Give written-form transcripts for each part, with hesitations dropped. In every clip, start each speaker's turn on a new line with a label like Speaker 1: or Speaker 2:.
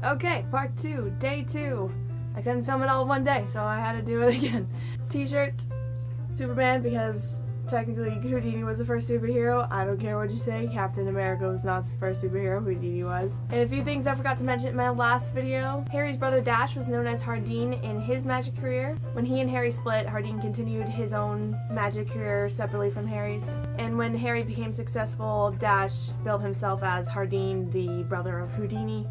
Speaker 1: Okay, part 2, day 2. I couldn't film it all in one day, so I had to do it again. T-shirt, Superman, because technically Houdini was the first superhero. I don't care what you say, Captain America was not the first superhero, Houdini was. And a few things I forgot to mention in my last video. Harry's brother Dash was known as Houdini in his magic career. When he and Harry split, Houdini continued his own magic career separately from Harry's. And when Harry became successful, Dash billed himself as Houdini, the brother of Houdini.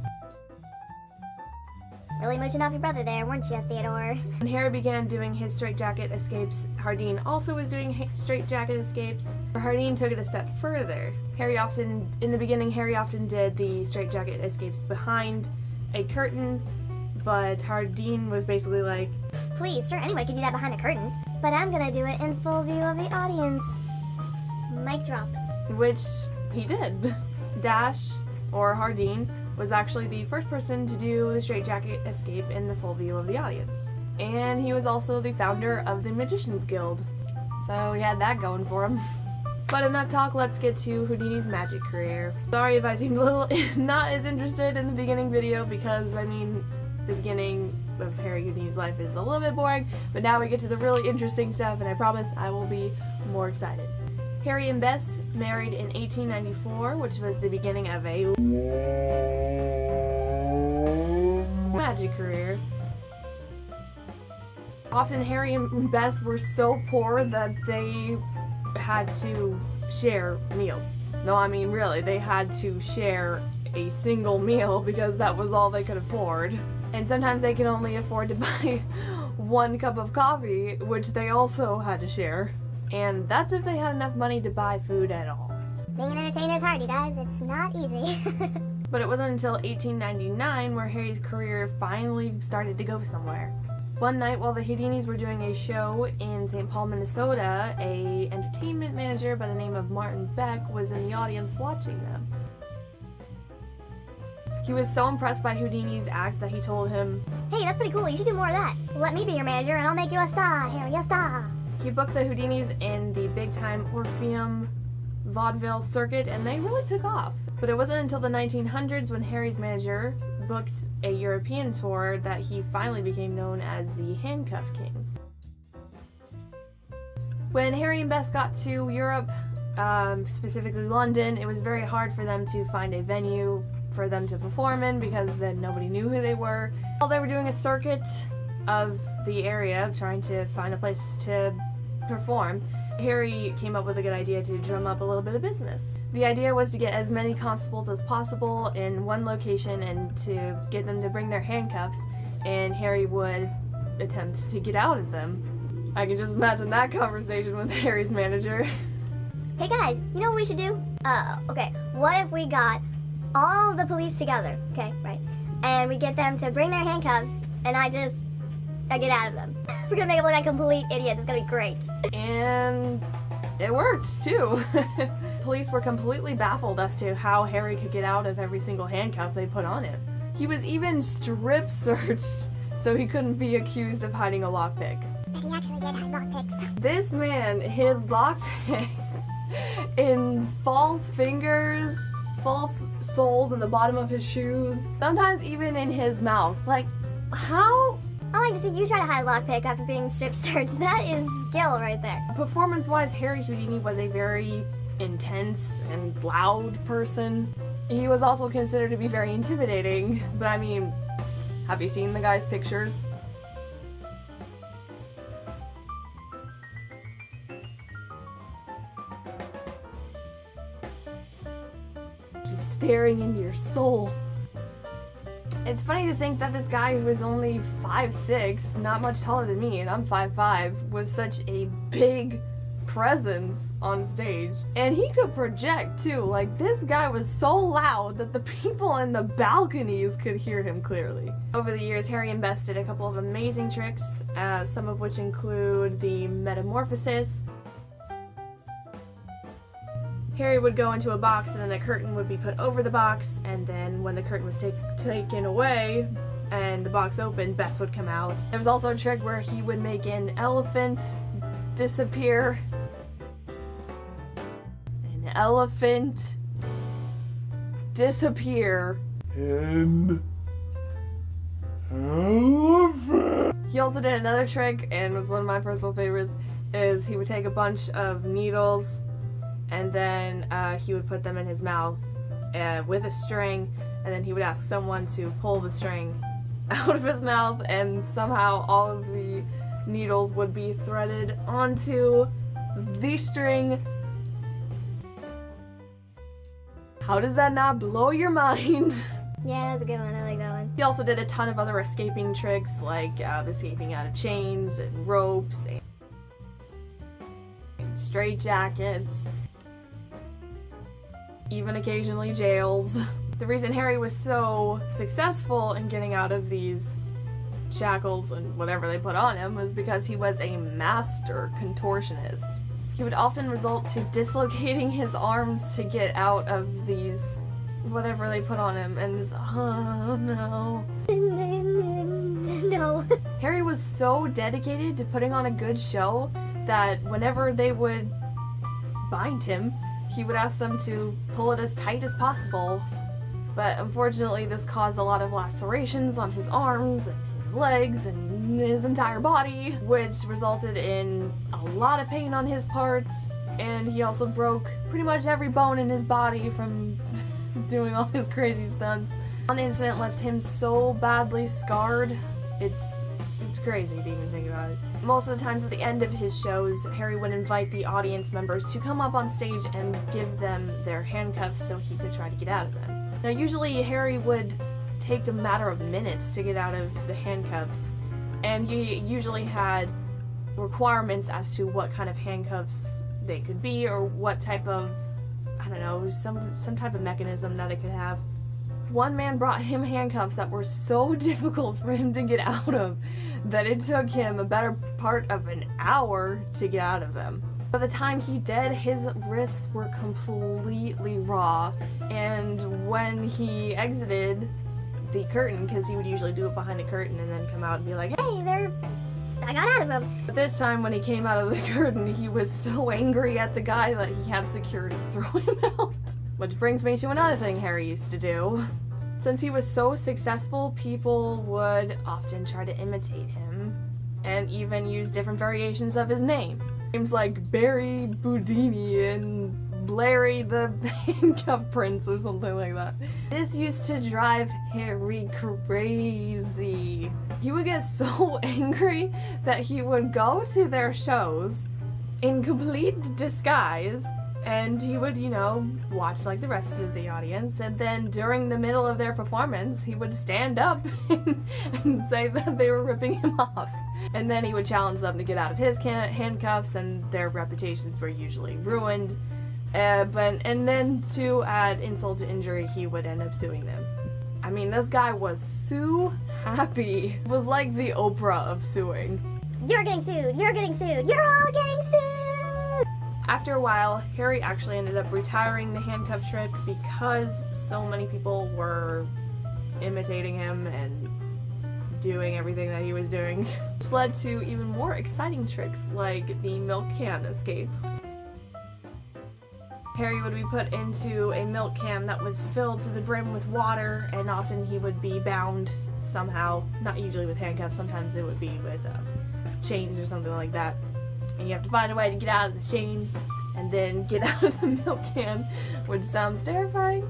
Speaker 2: Really mooching off your brother there, weren't you, Theodore?
Speaker 1: When Harry began doing his straitjacket escapes, Houdini also was doing straitjacket escapes. Houdini took it a step further. In the beginning, Harry often did the straitjacket escapes behind a curtain, but Houdini was basically like,
Speaker 2: Please, sir, anyone could do that behind a curtain. But I'm gonna do it in full view of the audience. Mic drop.
Speaker 1: which he did. Dash, or Houdini, was actually the first person to do the straitjacket escape in the full view of the audience. And he was also the founder of the Magician's Guild. So he had that going for him. But enough talk, let's get to Houdini's magic career. Sorry if I seemed a little not as interested in the beginning video because, I mean, the beginning of Harry Houdini's life is a little bit boring, but now we get to the really interesting stuff and I promise I will be more excited. Harry and Bess married in 1894, which was the beginning of a magic career. Often Harry and Bess were so poor that they had to share meals. No, I mean really, they had to share a single meal because that was all they could afford. And sometimes they could only afford to buy one cup of coffee, which they also had to share. And that's if they had enough money to buy food at all.
Speaker 2: Being an entertainer is hard, you guys. It's not easy.
Speaker 1: But it wasn't until 1899 where Harry's career finally started to go somewhere. One night while the Houdinis were doing a show in St. Paul, Minnesota, an entertainment manager by the name of Martin Beck was in the audience watching them. He was so impressed by Houdini's act that he told him,
Speaker 2: Hey, that's pretty cool. You should do more of that. Let me be your manager and I'll make you a star, Harry, a star.
Speaker 1: He booked the Houdinis in the big-time Orpheum vaudeville circuit, and they really took off. But it wasn't until the 1900s when Harry's manager booked a European tour that he finally became known as the Handcuff King. When Harry and Bess got to Europe, specifically London, it was very hard for them to find a venue for them to perform in because then nobody knew who they were. While they were doing a circuit of the area, trying to find a place to perform, Harry came up with a good idea to drum up a little bit of business. The idea was to get as many constables as possible in one location and to get them to bring their handcuffs, and Harry would attempt to get out of them. I can just imagine that conversation with Harry's manager.
Speaker 2: Hey guys, you know what we should do? Okay, what if we got all the police together, okay, right? And we get them to bring their handcuffs, and I get out of them. We're gonna make them look like complete idiots. It's gonna be great.
Speaker 1: And it worked, too. Police were completely baffled as to how Harry could get out of every single handcuff they put on him. He was even strip searched so he couldn't be accused of hiding a lockpick.
Speaker 2: But he actually did hide lockpicks.
Speaker 1: This man hid lockpicks in false fingers, false soles in the bottom of his shoes, sometimes even in his mouth. Like, how?
Speaker 2: I like to see you try to hide a lockpick after being strip searched. That is skill right there.
Speaker 1: Performance-wise, Harry Houdini was a very intense and loud person. He was also considered to be very intimidating, but I mean, have you seen the guy's pictures? He's staring into your soul. It's funny to think that this guy who was only 5'6", not much taller than me, and I'm 5'5", was such a big presence on stage. And he could project too. Like, this guy was so loud that the people in the balconies could hear him clearly. Over the years, Harry and Bess did a couple of amazing tricks, some of which include the metamorphosis. Harry would go into a box and then a curtain would be put over the box, and then when the curtain was taken away and the box opened, Bess would come out. There was also a trick where he would make an elephant disappear. An elephant disappear.
Speaker 3: An
Speaker 1: He also did another trick, and was one of my personal favorites, is he would take a bunch of needles and then he would put them in his mouth with a string, and then he would ask someone to pull the string out of his mouth, and somehow all of the needles would be threaded onto the string. How does that not blow your mind?
Speaker 2: Yeah, that's a good one. I like that one.
Speaker 1: He also did a ton of other escaping tricks, like escaping out of chains and ropes and straitjackets, even occasionally jails. The reason Harry was so successful in getting out of these shackles and whatever they put on him was because he was a master contortionist. He would often resort to dislocating his arms to get out of these whatever they put on him, and just, oh no.
Speaker 2: No.
Speaker 1: Harry was so dedicated to putting on a good show that whenever they would bind him, he would ask them to pull it as tight as possible. But unfortunately, this caused a lot of lacerations on his arms, and his legs, and his entire body, which resulted in a lot of pain on his parts, and he also broke pretty much every bone in his body from doing all his crazy stunts. One incident left him so badly scarred, it's crazy to even think about it. Most of the times at the end of his shows, Harry would invite the audience members to come up on stage and give them their handcuffs so he could try to get out of them. Now usually Harry would take a matter of minutes to get out of the handcuffs, and he usually had requirements as to what kind of handcuffs they could be, or what type of, I don't know, some type of mechanism that it could have. One man brought him handcuffs that were so difficult for him to get out of that it took him a better part of an hour to get out of them. By the time he did, his wrists were completely raw, and when he exited the curtain, because he would usually do it behind a curtain and then come out and be like,
Speaker 2: Hey, I got out of them.
Speaker 1: but this time when he came out of the curtain, he was so angry at the guy that he had security throw him out. Which brings me to another thing Harry used to do. Since he was so successful, people would often try to imitate him, and even use different variations of his name. Names like Barry Houdini and Larry the Handcuff Prince or something like that. This used to drive Harry crazy. He would get so angry that he would go to their shows in complete disguise, and he would, watch like the rest of the audience, and then during the middle of their performance, he would stand up and say that they were ripping him off. And then he would challenge them to get out of his handcuffs, and their reputations were usually ruined. And then to add insult to injury, he would end up suing them. I mean, this guy was so happy. It was like the Oprah of suing.
Speaker 2: You're getting sued. You're getting sued. You're all getting sued.
Speaker 1: After a while, Harry actually ended up retiring the handcuff trick because so many people were imitating him and doing everything that he was doing, which led to even more exciting tricks like the milk can escape. Harry would be put into a milk can that was filled to the brim with water, and often he would be bound somehow, not usually with handcuffs, sometimes it would be with chains or something like that. And you have to find a way to get out of the chains and then get out of the milk can, which sounds terrifying.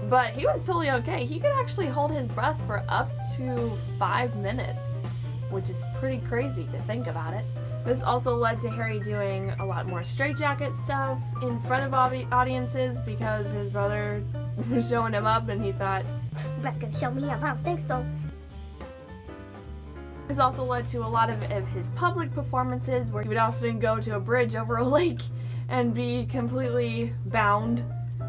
Speaker 1: But he was totally okay. He could actually hold his breath for up to 5 minutes, which is pretty crazy to think about it. This also led to Harry doing a lot more straitjacket stuff in front of audiences because his brother was showing him up and he thought,
Speaker 2: That's gonna show me up. I don't think so.
Speaker 1: This also led to a lot of his public performances where he would often go to a bridge over a lake and be completely bound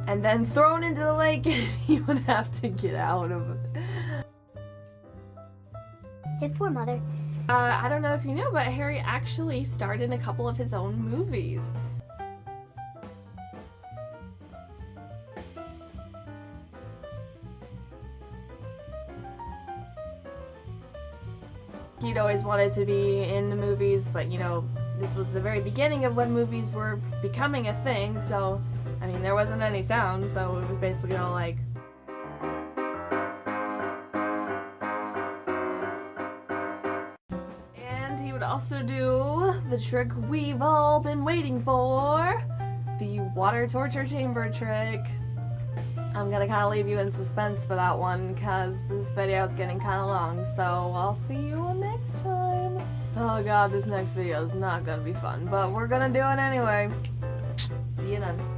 Speaker 1: and then thrown into the lake, and he would have to get out of it.
Speaker 2: His poor mother.
Speaker 1: I don't know if you know, but Harry actually starred in a couple of his own movies. He'd always wanted to be in the movies, but this was the very beginning of when movies were becoming a thing, so, I mean, there wasn't any sound, so it was basically all like... also do the trick we've all been waiting for, the water torture chamber trick. I'm gonna kind of leave you in suspense for that one because this video is getting kind of long, so I'll see you next time. Oh god, this next video is not gonna be fun, but we're gonna do it anyway. See you then.